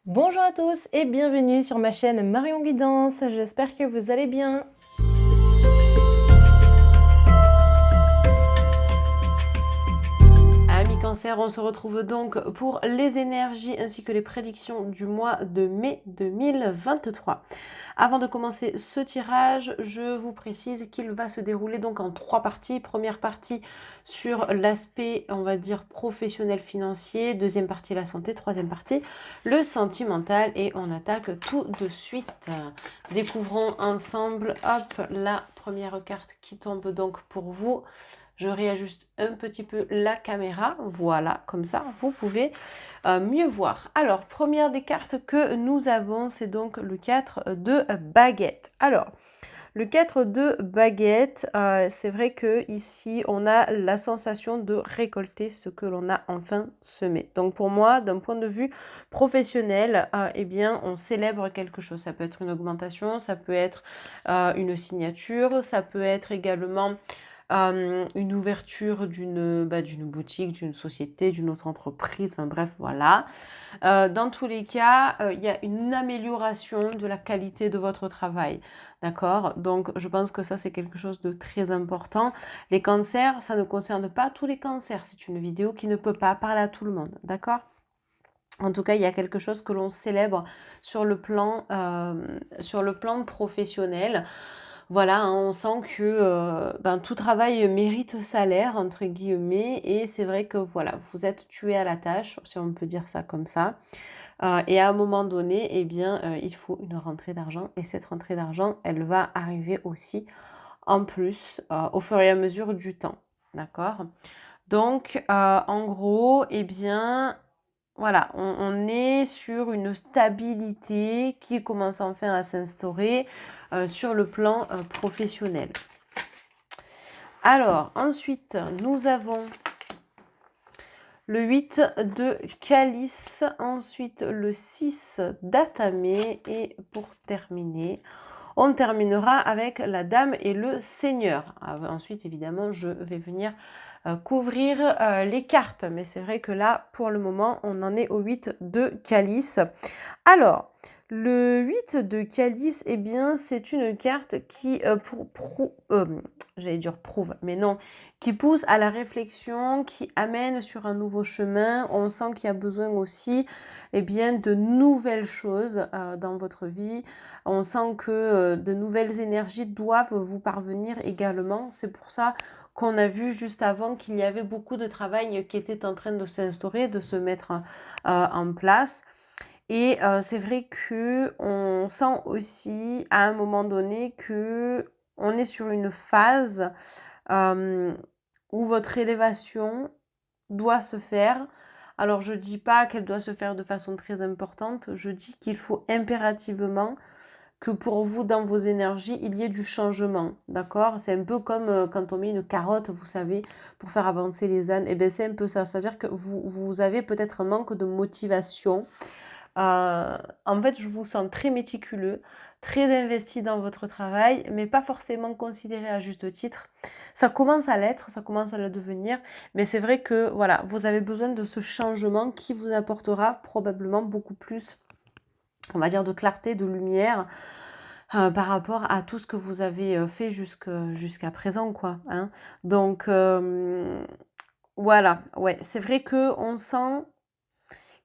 Bonjour à tous et bienvenue sur ma chaîne Marion Guidance, j'espère que vous allez bien. Amis Cancer, on se retrouve donc pour les énergies ainsi que les prédictions du mois de mai 2023. Avant de commencer ce tirage, je vous précise qu'il va se dérouler donc en 3 parties. Première partie sur l'aspect, on va dire, professionnel financier. Deuxième partie, la santé. Troisième partie, le sentimental. Et on attaque tout de suite. Découvrons ensemble, hop, la première carte qui tombe donc pour vous. Je réajuste un petit peu la caméra, voilà, comme ça, vous pouvez mieux voir. Alors, première des cartes que nous avons, c'est donc le 4 de baguette. Alors, le 4 de baguette, c'est vrai que ici on a la sensation de récolter ce que l'on a enfin semé. Donc pour moi, d'un point de vue professionnel, eh bien, on célèbre quelque chose. Ça peut être une augmentation, ça peut être une signature, ça peut être également une ouverture d'une boutique, d'une société, d'une autre entreprise, enfin bref, voilà. Dans tous les cas, il y a une amélioration de la qualité de votre travail, d'accord? Donc, je pense que ça, c'est quelque chose de très important. Les cancers, ça ne concerne pas tous les cancers. C'est une vidéo qui ne peut pas parler à tout le monde, d'accord? En tout cas, il y a quelque chose que l'on célèbre sur le plan professionnel. Voilà, hein, on sent que tout travail mérite salaire, entre guillemets, et c'est vrai que voilà, vous êtes tué à la tâche, si on peut dire ça comme ça. Et à un moment donné, eh bien, il faut une rentrée d'argent, et cette rentrée d'argent, elle va arriver aussi en plus au fur et à mesure du temps, d'accord? Donc, en gros, eh bien, voilà, on est sur une stabilité qui commence enfin à s'instaurer sur le plan professionnel. Alors, ensuite, nous avons le 8 de calice, ensuite le 6 d'atamé et pour terminer, on terminera avec la dame et le seigneur. Ensuite, évidemment, je vais venir couvrir les cartes, mais c'est vrai que là, pour le moment, on en est au 8 de calice. Alors, le 8 de calice, eh bien, c'est une carte qui, j'allais dire prouve, mais non, qui pousse à la réflexion, qui amène sur un nouveau chemin. On sent qu'il y a besoin aussi, eh bien, de nouvelles choses dans votre vie. On sent que de nouvelles énergies doivent vous parvenir également. C'est pour ça qu'on a vu juste avant qu'il y avait beaucoup de travail qui était en train de s'instaurer, de se mettre en place. Et c'est vrai qu'on sent aussi à un moment donné que on est sur une phase où votre élévation doit se faire. Alors je ne dis pas qu'elle doit se faire de façon très importante, je dis qu'il faut impérativement que pour vous, dans vos énergies, il y ait du changement, d'accord? C'est un peu comme quand on met une carotte, vous savez, pour faire avancer les ânes. Et bien c'est un peu ça, c'est-à-dire que vous avez peut-être un manque de motivation. En fait, je vous sens très méticuleux, très investi dans votre travail, mais pas forcément considéré à juste titre. Ça commence à l'être, ça commence à le devenir, mais c'est vrai que voilà, vous avez besoin de ce changement qui vous apportera probablement beaucoup plus, on va dire, de clarté, de lumière par rapport à tout ce que vous avez fait jusqu'à présent, quoi. Hein. Donc voilà, ouais, c'est vrai que on sent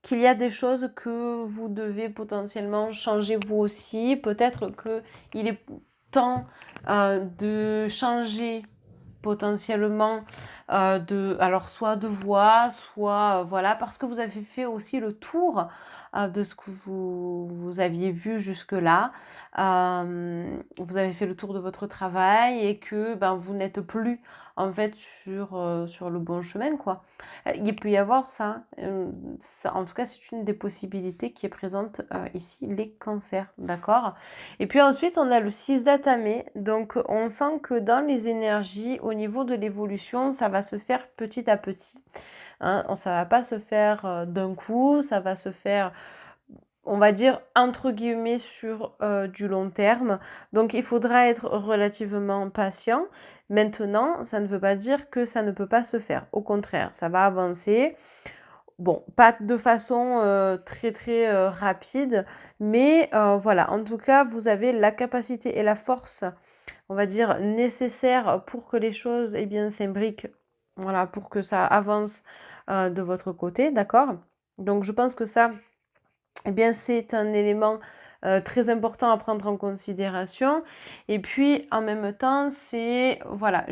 qu'il y a des choses que vous devez potentiellement changer vous aussi. Peut-être qu'il est temps de changer potentiellement alors soit de voix, soit voilà, parce que vous avez fait aussi le tour de ce que vous aviez vu jusque-là. Vous avez fait le tour de votre travail et que vous n'êtes plus en fait sur le bon chemin, quoi. Il peut y avoir ça, en tout cas c'est une des possibilités qui est présente ici, les cancers, d'accord? Et puis ensuite on a le 6 d'atamé, donc on sent que dans les énergies, au niveau de l'évolution, ça va se faire petit à petit. Hein, ça va pas se faire d'un coup, ça va se faire, on va dire, entre guillemets, sur du long terme. Donc il faudra être relativement patient. Maintenant, ça ne veut pas dire que ça ne peut pas se faire. Au contraire, ça va avancer. Bon, pas de façon très très rapide, mais voilà, en tout cas, vous avez la capacité et la force, on va dire, nécessaires pour que les choses, eh bien, s'imbriquent, voilà, pour que ça avance de votre côté, d'accord? Donc, je pense que ça, eh bien, c'est un élément très important à prendre en considération. Et puis, en même temps, c'est, voilà,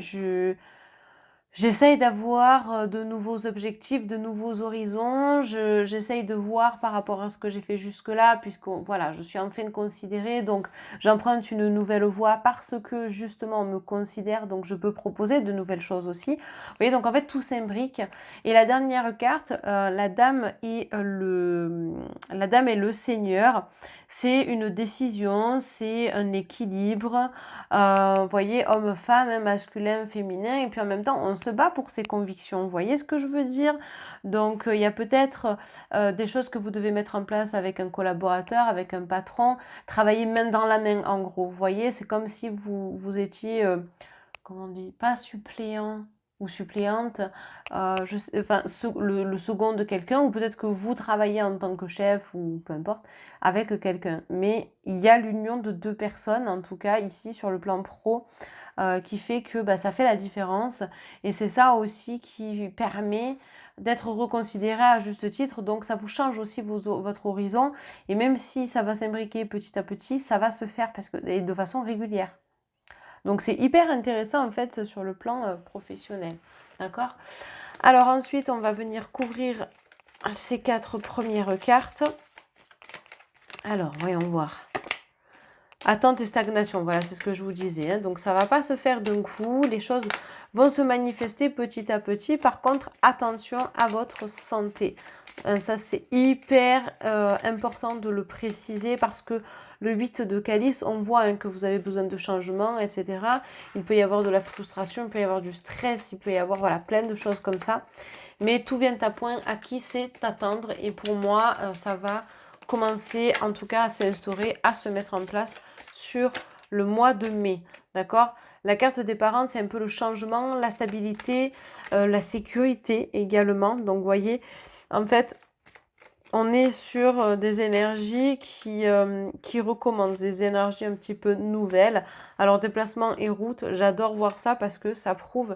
j'essaye d'avoir de nouveaux objectifs, de nouveaux horizons. J'essaye de voir par rapport à ce que j'ai fait jusque-là, puisque voilà, je suis en train de considérer. Donc, j'emprunte une nouvelle voie parce que justement, on me considère. Donc, je peux proposer de nouvelles choses aussi. Vous voyez, donc en fait, tout s'imbrique. Et la dernière carte, la dame et le Seigneur. C'est une décision, c'est un équilibre. Vous voyez, homme-femme, hein, masculin, féminin, et puis en même temps, on se bat pour ses convictions. Vous voyez ce que je veux dire? Donc, il y a peut-être des choses que vous devez mettre en place avec un collaborateur, avec un patron, travailler main dans la main, en gros. Vous voyez, c'est comme si vous étiez, comment on dit, pas suppléant ou suppléante, enfin, le second de quelqu'un, ou peut-être que vous travaillez en tant que chef, ou peu importe, avec quelqu'un. Mais il y a l'union de deux personnes, en tout cas ici sur le plan pro, qui fait que bah, ça fait la différence. Et c'est ça aussi qui permet d'être reconsidéré à juste titre. Donc ça vous change aussi votre horizon. Et même si ça va s'imbriquer petit à petit, ça va se faire et de façon régulière. Donc c'est hyper intéressant en fait sur le plan professionnel. D'accord? Alors ensuite, on va venir couvrir ces 4 premières cartes. Alors, voyons voir. Attente et stagnation, voilà, c'est ce que je vous disais. Hein. Donc ça ne va pas se faire d'un coup, les choses vont se manifester petit à petit. Par contre, attention à votre santé. Ça, c'est hyper important de le préciser parce que le 8 de calice, on voit hein, que vous avez besoin de changement, etc. Il peut y avoir de la frustration, il peut y avoir du stress, il peut y avoir voilà, plein de choses comme ça. Mais tout vient à point, à qui c'est attendre. Et pour moi, ça va commencer en tout cas à s'instaurer, à se mettre en place sur le mois de mai. D'accord? La carte des parents, c'est un peu le changement, la stabilité, la sécurité également. Donc, vous voyez, en fait, on est sur des énergies qui recommencent, des énergies un petit peu nouvelles. Alors, déplacement et route, j'adore voir ça parce que ça prouve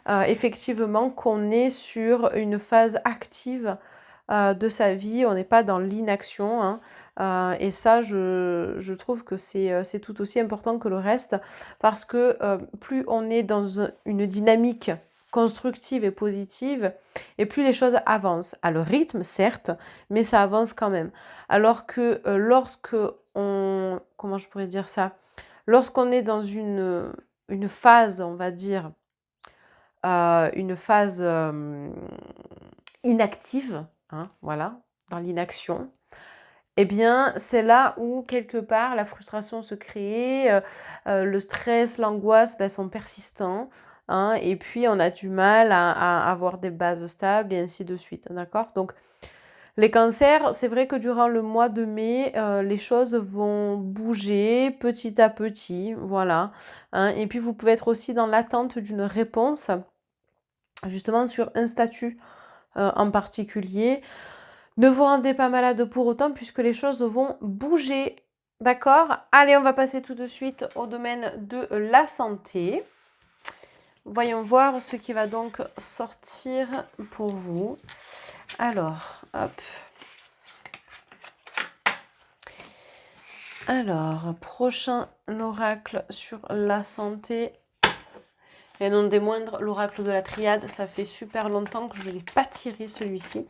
effectivement qu'on est sur une phase active de sa vie. On n'est pas dans l'inaction. Hein. Et ça, je trouve que c'est tout aussi important que le reste parce que plus on est dans une dynamique constructive et positive, et plus les choses avancent. À leur rythme, certes, mais ça avance quand même. Alors que lorsque on... Comment je pourrais dire ça? Lorsqu'on est dans une phase, on va dire, une phase inactive, hein, voilà, dans l'inaction, eh bien, c'est là où, quelque part, la frustration se crée, le stress, l'angoisse sont persistants, hein, et puis on a du mal à avoir des bases stables et ainsi de suite, d'accord? Donc, les cancers, c'est vrai que durant le mois de mai, les choses vont bouger petit à petit, voilà, hein, et puis vous pouvez être aussi dans l'attente d'une réponse, justement sur un statut en particulier. Ne vous rendez pas malade pour autant puisque les choses vont bouger. D'accord? Allez, on va passer tout de suite au domaine de la santé. Voyons voir ce qui va donc sortir pour vous. Alors, hop. Alors, prochain oracle sur la santé. Et non des moindres, l'oracle de la triade. Ça fait super longtemps que je ne l'ai pas tiré celui-ci.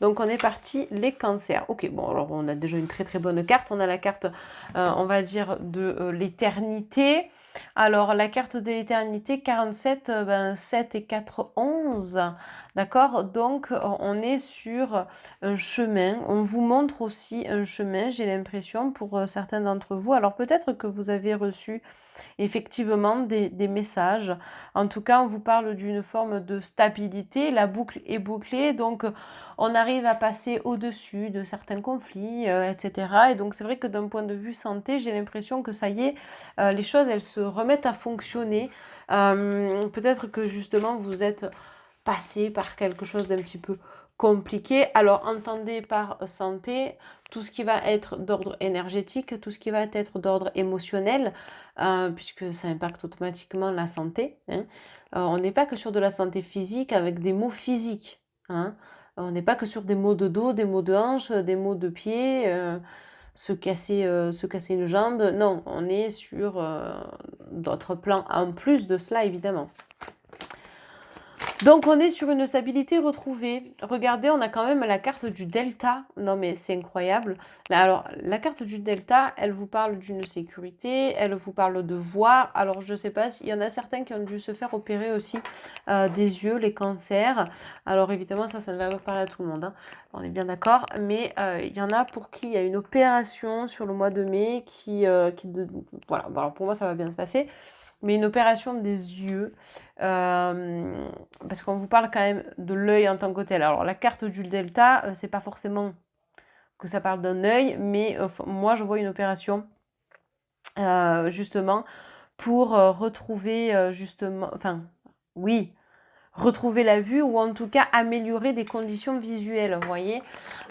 Donc, on est parti, les cancers. Ok, bon, alors on a déjà une très très bonne carte. On a la carte, on va dire, de l'éternité. Alors, la carte de l'éternité, 47, 7 et 4, 11. D'accord? Donc, on est sur un chemin. On vous montre aussi un chemin, j'ai l'impression, pour certains d'entre vous. Alors, peut-être que vous avez reçu effectivement des messages. En tout cas, on vous parle d'une forme de stabilité. La boucle est bouclée, donc on arrive à passer au-dessus de certains conflits, etc. Et donc, c'est vrai que d'un point de vue santé, j'ai l'impression que ça y est, les choses, elles se remettent à fonctionner. Peut-être que justement, vous êtes passé par quelque chose d'un petit peu compliqué. Alors, entendez par santé tout ce qui va être d'ordre énergétique, tout ce qui va être d'ordre émotionnel, puisque ça impacte automatiquement la santé, hein. On n'est pas que sur de la santé physique avec des maux physiques, hein. On n'est pas que sur des maux de dos, des maux de hanche, des maux de pied, se casser une jambe. Non, on est sur d'autres plans en plus de cela, évidemment. Donc, on est sur une stabilité retrouvée. Regardez, on a quand même la carte du delta. Non, mais c'est incroyable. Là, alors, la carte du delta, elle vous parle d'une sécurité, elle vous parle de voir. Alors, je ne sais pas s'il y en a certains qui ont dû se faire opérer aussi des yeux, les cancers. Alors, évidemment, ça ne va pas parler à tout le monde, hein. On est bien d'accord. Mais il y en a pour qui il y a une opération sur le mois de mai voilà, bon, alors pour moi, ça va bien se passer. Mais une opération des yeux, parce qu'on vous parle quand même de l'œil en tant que tel. Alors la carte du delta, c'est pas forcément que ça parle d'un œil, mais moi je vois une opération justement pour retrouver justement, enfin oui, retrouver la vue ou en tout cas améliorer des conditions visuelles, vous voyez.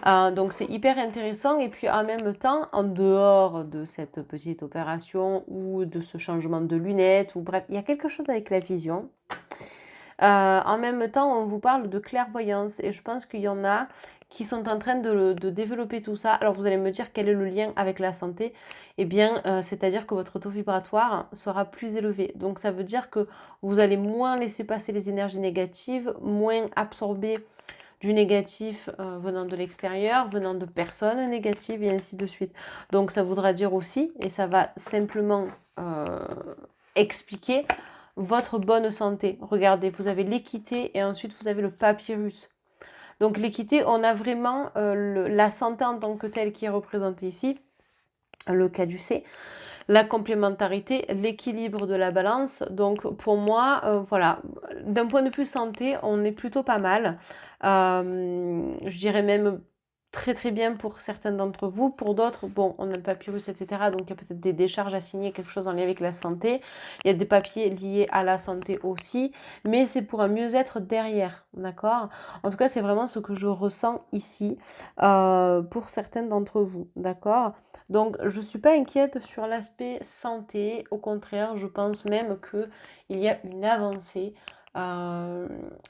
Donc c'est hyper intéressant et puis en même temps, en dehors de cette petite opération ou de ce changement de lunettes, ou bref, il y a quelque chose avec la vision. En même temps, on vous parle de clairvoyance et je pense qu'il y en a qui sont en train de développer tout ça. Alors vous allez me dire quel est le lien avec la santé. Eh bien, c'est-à-dire que votre taux vibratoire sera plus élevé. Donc ça veut dire que vous allez moins laisser passer les énergies négatives, moins absorber du négatif venant de l'extérieur, venant de personnes négatives et ainsi de suite. Donc ça voudra dire aussi, et ça va simplement expliquer votre bonne santé. Regardez, vous avez l'équité et ensuite vous avez le papyrus. Donc l'équité, on a vraiment la santé en tant que telle qui est représentée ici, le caducée, la complémentarité, l'équilibre de la balance. Donc pour moi, voilà, d'un point de vue santé, on est plutôt pas mal. Je dirais même très très bien pour certains d'entre vous. Pour d'autres, bon, on a le papyrus, etc. Donc il y a peut-être des décharges à signer, quelque chose en lien avec la santé. Il y a des papiers liés à la santé aussi. Mais c'est pour un mieux-être derrière, d'accord? En tout cas, c'est vraiment ce que je ressens ici pour certains d'entre vous, d'accord? Donc, je ne suis pas inquiète sur l'aspect santé. Au contraire, je pense même qu'il y a une avancée.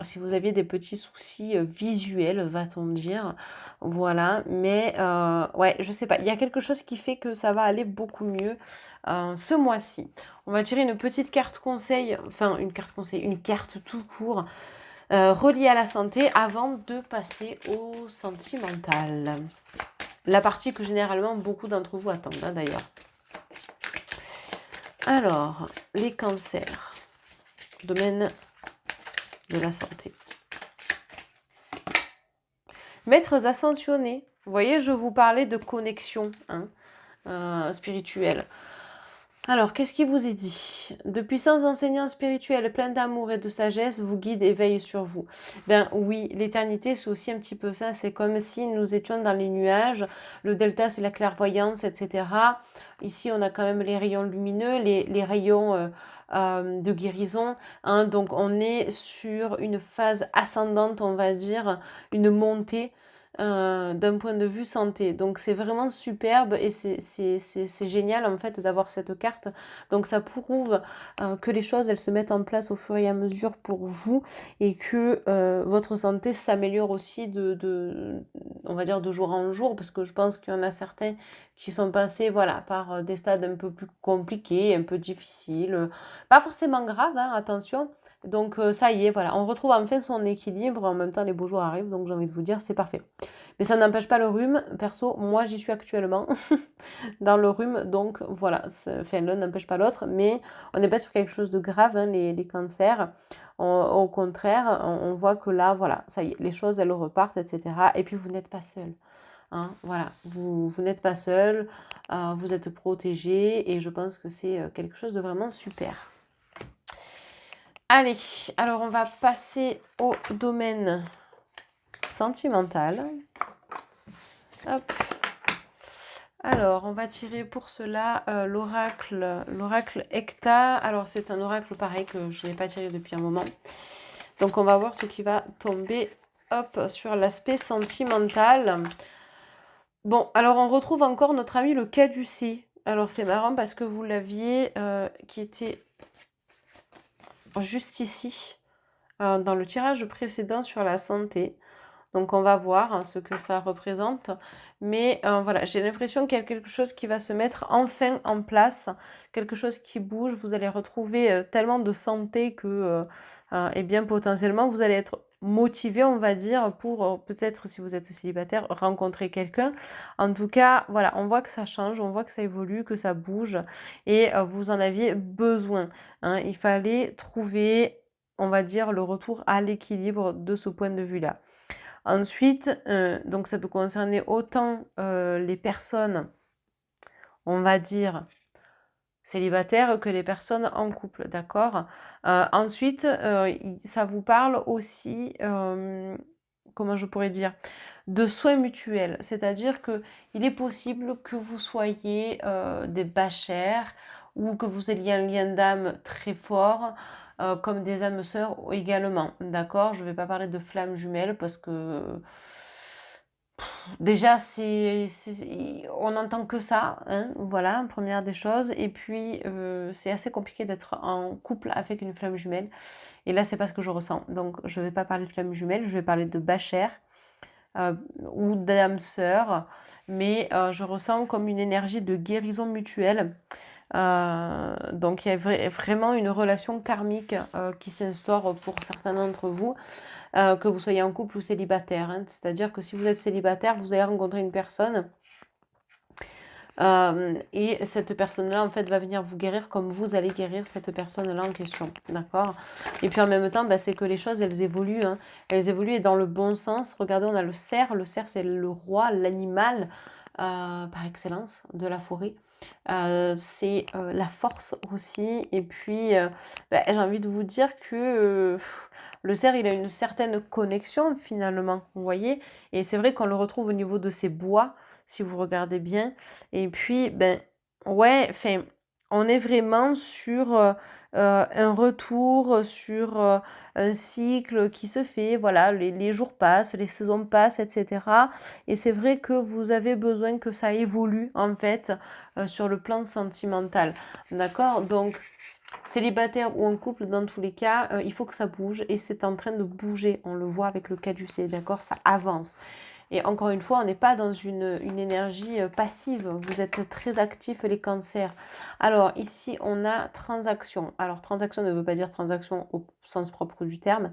Si vous aviez des petits soucis visuels, va-t-on dire, voilà, mais ouais, je sais pas, il y a quelque chose qui fait que ça va aller beaucoup mieux ce mois-ci. On va tirer une petite carte conseil, enfin une carte conseil, une carte tout court reliée à la santé avant de passer au sentimental. La partie que généralement beaucoup d'entre vous attendent, hein, d'ailleurs. Alors, les cancers, domaine de la santé. Maîtres ascensionnés, vous voyez, je vous parlais de connexion spirituelle. Alors, qu'est-ce qui vous est dit? De puissants enseignants spirituels pleins d'amour et de sagesse vous guident et veillent sur vous. Ben oui, l'éternité, c'est aussi un petit peu ça. C'est comme si nous étions dans les nuages. Le delta, c'est la clairvoyance, etc. Ici, on a quand même les rayons lumineux, les rayons de guérison, hein. Donc, on est sur une phase ascendante, on va dire, une montée d'un point de vue santé. Donc c'est vraiment superbe et c'est génial en fait d'avoir cette carte. Donc ça prouve que les choses elles se mettent en place au fur et à mesure pour vous et que votre santé s'améliore aussi on va dire de jour en jour, parce que je pense qu'il y en a certains qui sont passés voilà, par des stades un peu plus compliqués, un peu difficiles, pas forcément graves, hein, attention. Donc ça y est, voilà, on retrouve enfin son équilibre, en même temps les beaux jours arrivent, donc j'ai envie de vous dire, c'est parfait. Mais ça n'empêche pas le rhume, perso, moi j'y suis actuellement dans le rhume, donc voilà, enfin l'un n'empêche pas l'autre, mais on n'est pas sur quelque chose de grave, hein, les cancers. Au contraire, on voit que là, voilà, ça y est, les choses elles repartent, etc. Et puis vous n'êtes pas seul. Hein, voilà, vous n'êtes pas seul, vous êtes protégé et je pense que c'est quelque chose de vraiment super. Allez, alors on va passer au domaine sentimental. Hop. Alors, on va tirer pour cela l'oracle Hecta. Alors, c'est un oracle pareil que je n'ai pas tiré depuis un moment. Donc, on va voir ce qui va tomber hop, sur l'aspect sentimental. Bon, alors on retrouve encore notre ami le caducée. Alors c'est marrant parce que vous l'aviez qui était juste ici, dans le tirage précédent sur la santé. Donc on va voir ce que ça représente. Mais voilà, j'ai l'impression qu'il y a quelque chose qui va se mettre enfin en place, quelque chose qui bouge. Vous allez retrouver tellement de santé que, eh bien, potentiellement, vous allez être motivé, on va dire, pour peut-être, si vous êtes célibataire, rencontrer quelqu'un. En tout cas, voilà, on voit que ça change, on voit que ça évolue, que ça bouge et vous en aviez besoin, hein. Il fallait trouver, on va dire, le retour à l'équilibre de ce point de vue-là. Ensuite, donc ça peut concerner autant les personnes, on va dire, célibataires que les personnes en couple, d'accord? Ensuite, ça vous parle aussi, comment je pourrais dire, de soins mutuels. C'est-à-dire que il est possible que vous soyez des bachères ou que vous ayez un lien d'âme très fort, comme des âmes sœurs également, d'accord? Je ne vais pas parler de flammes jumelles parce que déjà, on n'entend que ça, hein, voilà, première des choses. Et puis, c'est assez compliqué d'être en couple avec une flamme jumelle. Et là, c'est pas ce que je ressens. Donc, je vais pas parler de flamme jumelle, je vais parler de bachère ou d'âme sœur. Mais je ressens comme une énergie de guérison mutuelle. Donc, il y a vraiment une relation karmique qui s'instaure pour certains d'entre vous. Que vous soyez en couple ou célibataire, hein. C'est-à-dire que si vous êtes célibataire, vous allez rencontrer une personne et cette personne-là, en fait, va venir vous guérir comme vous allez guérir cette personne-là en question, d'accord? Et puis en même temps, bah, c'est que les choses, elles évoluent, hein. Elles évoluent et dans le bon sens. Regardez, on a le cerf. Le cerf, c'est le roi, l'animal par excellence de la forêt. C'est la force aussi. Et puis, bah, j'ai envie de vous dire que le cerf, il a une certaine connexion finalement, vous voyez. Et c'est vrai qu'on le retrouve au niveau de ses bois, si vous regardez bien. Et puis, ben, ouais, enfin, on est vraiment sur un retour, sur un cycle qui se fait. Voilà, les jours passent, les saisons passent, etc. Et c'est vrai que vous avez besoin que ça évolue, en fait, sur le plan sentimental. D'accord? Donc, célibataire ou en couple, dans tous les cas, il faut que ça bouge et c'est en train de bouger. On le voit avec le caducée, d'accord? Ça avance. Et encore une fois, on n'est pas dans une énergie passive. Vous êtes très actifs, les cancers. Alors, ici, on a transaction. Alors, transaction ne veut pas dire transaction au sens propre du terme.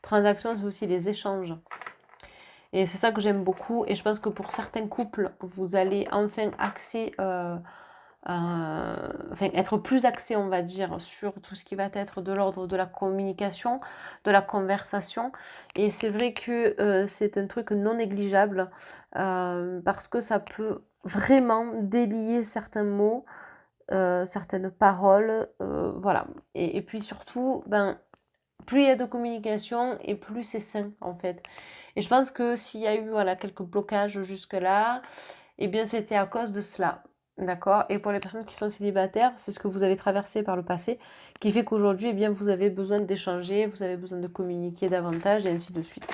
Transaction, c'est aussi les échanges. Et c'est ça que j'aime beaucoup. Et je pense que pour certains couples, vous allez enfin enfin, être plus axé, on va dire, sur tout ce qui va être de l'ordre de la communication, de la conversation. Et c'est vrai que c'est un truc non négligeable parce que ça peut vraiment délier certains mots, certaines paroles, voilà. Et puis surtout, ben, plus il y a de communication et plus c'est sain en fait. Et je pense que s'il y a eu voilà, quelques blocages jusque-là, eh bien c'était à cause de cela. D'accord? Et pour les personnes qui sont célibataires, c'est ce que vous avez traversé par le passé, qui fait qu'aujourd'hui, eh bien, vous avez besoin d'échanger, vous avez besoin de communiquer davantage et ainsi de suite.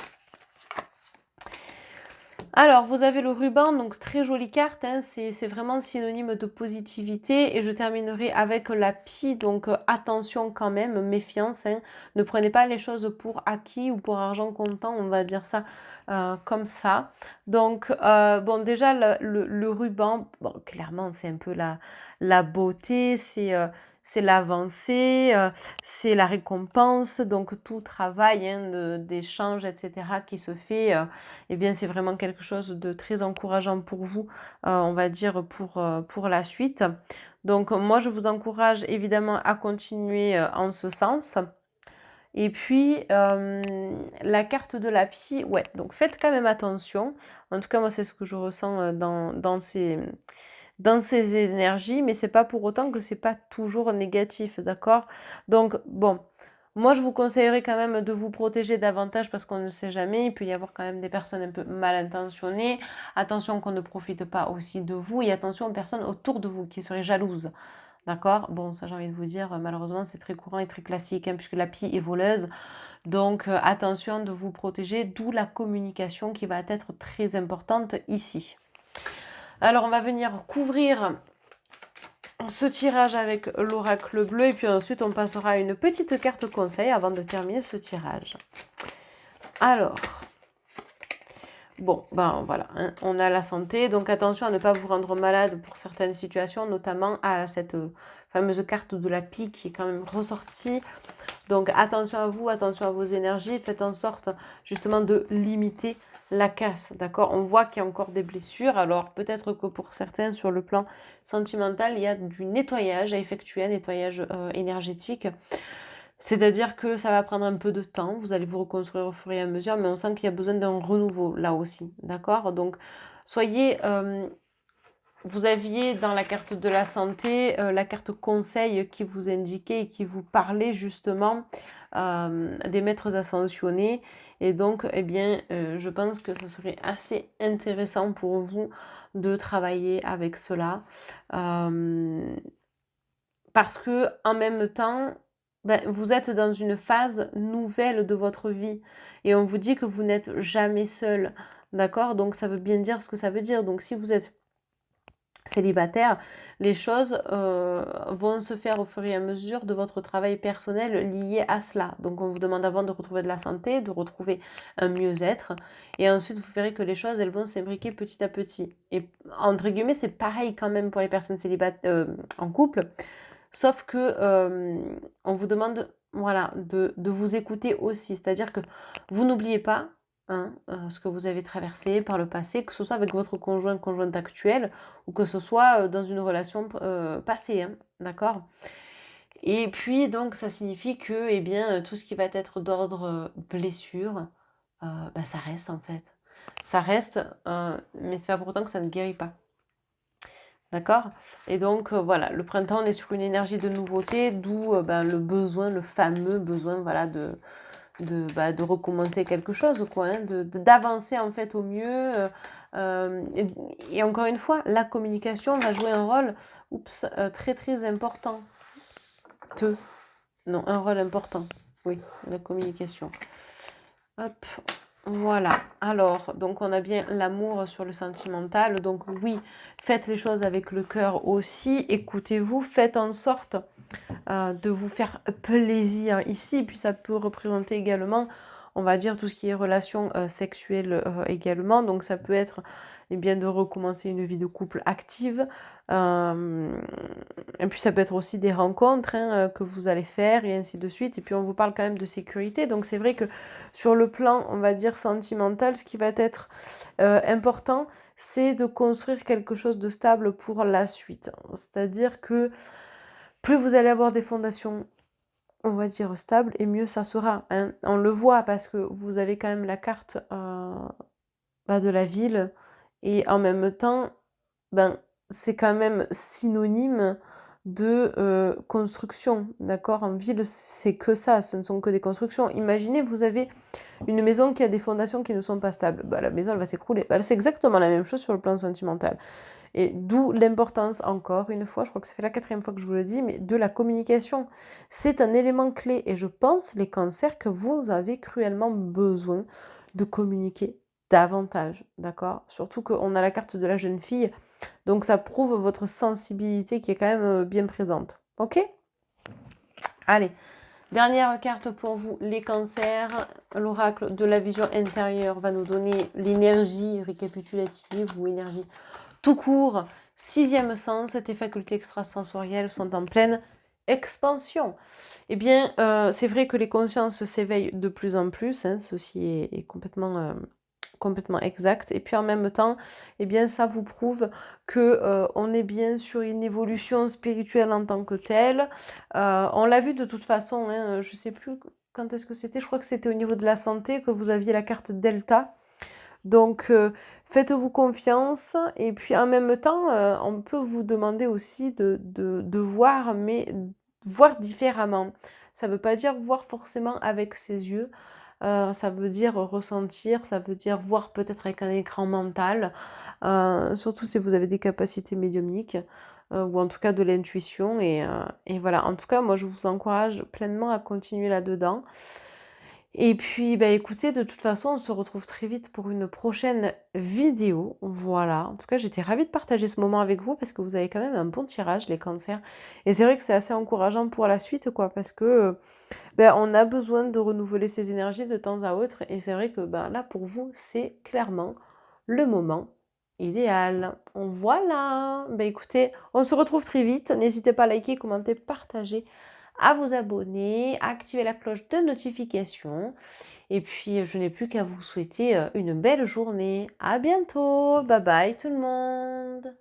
Alors, vous avez le ruban, donc très jolie carte, hein, c'est vraiment synonyme de positivité. Et je terminerai avec la pie, donc attention quand même, méfiance, hein. Ne prenez pas les choses pour acquis ou pour argent comptant, on va dire ça comme ça. Donc, bon, déjà, le ruban, bon, clairement, c'est un peu la beauté, c'est l'avancée, c'est la récompense, donc tout travail hein, d'échange, etc., qui se fait, eh bien, c'est vraiment quelque chose de très encourageant pour vous, on va dire, pour la suite. Donc, moi, je vous encourage évidemment à continuer en ce sens. Et puis, la carte de la pie, ouais, donc faites quand même attention. En tout cas, moi, c'est ce que je ressens dans ces énergies, mais c'est pas pour autant que c'est pas toujours négatif, d'accord? Donc, bon, moi, je vous conseillerais quand même de vous protéger davantage parce qu'on ne sait jamais. Il peut y avoir quand même des personnes un peu mal intentionnées. Attention qu'on ne profite pas aussi de vous et attention aux personnes autour de vous qui seraient jalouses. D'accord? Bon, ça j'ai envie de vous dire, malheureusement c'est très courant et très classique hein, puisque la pie est voleuse. Donc, attention de vous protéger, d'où la communication qui va être très importante ici. Alors, on va venir couvrir ce tirage avec l'oracle bleu et puis ensuite on passera à une petite carte conseil avant de terminer ce tirage. Alors, bon, ben voilà, hein, on a la santé, donc attention à ne pas vous rendre malade pour certaines situations, notamment à cette fameuse carte de la pique qui est quand même ressortie. Donc attention à vous, attention à vos énergies, faites en sorte justement de limiter la casse, d'accord? On voit qu'il y a encore des blessures, alors peut-être que pour certains sur le plan sentimental, il y a du nettoyage à effectuer, un nettoyage énergétique. C'est-à-dire que ça va prendre un peu de temps, vous allez vous reconstruire au fur et à mesure, mais on sent qu'il y a besoin d'un renouveau là aussi, d'accord? Donc soyez... vous aviez dans la carte de la santé, la carte conseil qui vous indiquait et qui vous parlait justement des maîtres ascensionnés. Et donc, eh bien, je pense que ça serait assez intéressant pour vous de travailler avec cela. Parce que en même temps, ben, vous êtes dans une phase nouvelle de votre vie. Et on vous dit que vous n'êtes jamais seul. D'accord? Donc, ça veut bien dire ce que ça veut dire. Donc, si vous êtes célibataire, les choses vont se faire au fur et à mesure de votre travail personnel lié à cela. Donc on vous demande avant de retrouver de la santé, de retrouver un mieux-être, et ensuite vous verrez que les choses, elles vont s'imbriquer petit à petit. Et entre guillemets, c'est pareil quand même pour les personnes célibataires en couple, sauf que on vous demande voilà, de vous écouter aussi, c'est-à-dire que vous n'oubliez pas hein, ce que vous avez traversé par le passé, que ce soit avec votre conjoint, conjointe actuelle, ou que ce soit dans une relation passée, hein, d'accord? Et puis, donc, ça signifie que, eh bien, tout ce qui va être d'ordre blessure, bah, ça reste, en fait. Ça reste, mais c'est pas pour autant que ça ne guérit pas. D'accord? Et donc, voilà, le printemps, on est sur une énergie de nouveauté, d'où ben, le besoin, le fameux besoin, voilà, de recommencer quelque chose, quoi, hein, d'avancer en fait au mieux. Et encore une fois, la communication va jouer un rôle très très important. Non, un rôle important. Oui, la communication. Hop, voilà. Alors, donc on a bien l'amour sur le sentimental. Donc oui, faites les choses avec le cœur aussi. Écoutez-vous, faites en sorte de vous faire plaisir ici. Puis ça peut représenter également, on va dire, tout ce qui est relations sexuelles également. Donc ça peut être eh bien, de recommencer une vie de couple active. Et puis ça peut être aussi des rencontres hein, que vous allez faire et ainsi de suite. Et puis on vous parle quand même de sécurité. Donc c'est vrai que sur le plan, on va dire, sentimental, ce qui va être important, c'est de construire quelque chose de stable pour la suite. C'est-à-dire que plus vous allez avoir des fondations, on va dire, stables, et mieux ça sera. Hein. On le voit parce que vous avez quand même la carte de la ville, et en même temps, ben, c'est quand même synonyme de construction, d'accord? En ville, c'est que ça, ce ne sont que des constructions. Imaginez, vous avez une maison qui a des fondations qui ne sont pas stables. Bah, la maison, elle va s'écrouler. Bah, c'est exactement la même chose sur le plan sentimental. Et d'où l'importance, encore une fois, je crois que ça fait la 4e fois que je vous le dis, mais de la communication. C'est un élément clé et je pense, les cancers, que vous avez cruellement besoin de communiquer davantage, d'accord? Surtout qu'on a la carte de la jeune fille, donc ça prouve votre sensibilité qui est quand même bien présente. Ok? Allez, dernière carte pour vous, les cancers. L'oracle de la vision intérieure va nous donner l'énergie récapitulative ou énergie tout court. 6e sens, tes facultés extrasensorielles sont en pleine expansion. Eh bien, c'est vrai que les consciences s'éveillent de plus en plus, hein, ceci est complètement exact. Et puis en même temps, eh bien, ça vous prouve que on est bien sur une évolution spirituelle en tant que telle. On l'a vu de toute façon, hein, je ne sais plus quand est-ce que c'était, je crois que c'était au niveau de la santé que vous aviez la carte Delta. Donc, faites-vous confiance et puis en même temps, on peut vous demander aussi de voir, mais voir différemment. Ça ne veut pas dire voir forcément avec ses yeux, ça veut dire ressentir, ça veut dire voir peut-être avec un écran mental, surtout si vous avez des capacités médiumniques, ou en tout cas de l'intuition et voilà. En tout cas, moi je vous encourage pleinement à continuer là-dedans. Et puis, bah, écoutez, de toute façon, on se retrouve très vite pour une prochaine vidéo. Voilà. En tout cas, j'étais ravie de partager ce moment avec vous parce que vous avez quand même un bon tirage, les cancers. Et c'est vrai que c'est assez encourageant pour la suite, quoi, parce que ben, on a besoin de renouveler ses énergies de temps à autre. Et c'est vrai que ben, là, pour vous, c'est clairement le moment idéal. Voilà. Ben, écoutez, on se retrouve très vite. N'hésitez pas à liker, commenter, partager, à vous abonner, à activer la cloche de notification. Et puis, je n'ai plus qu'à vous souhaiter une belle journée. À bientôt. Bye bye tout le monde.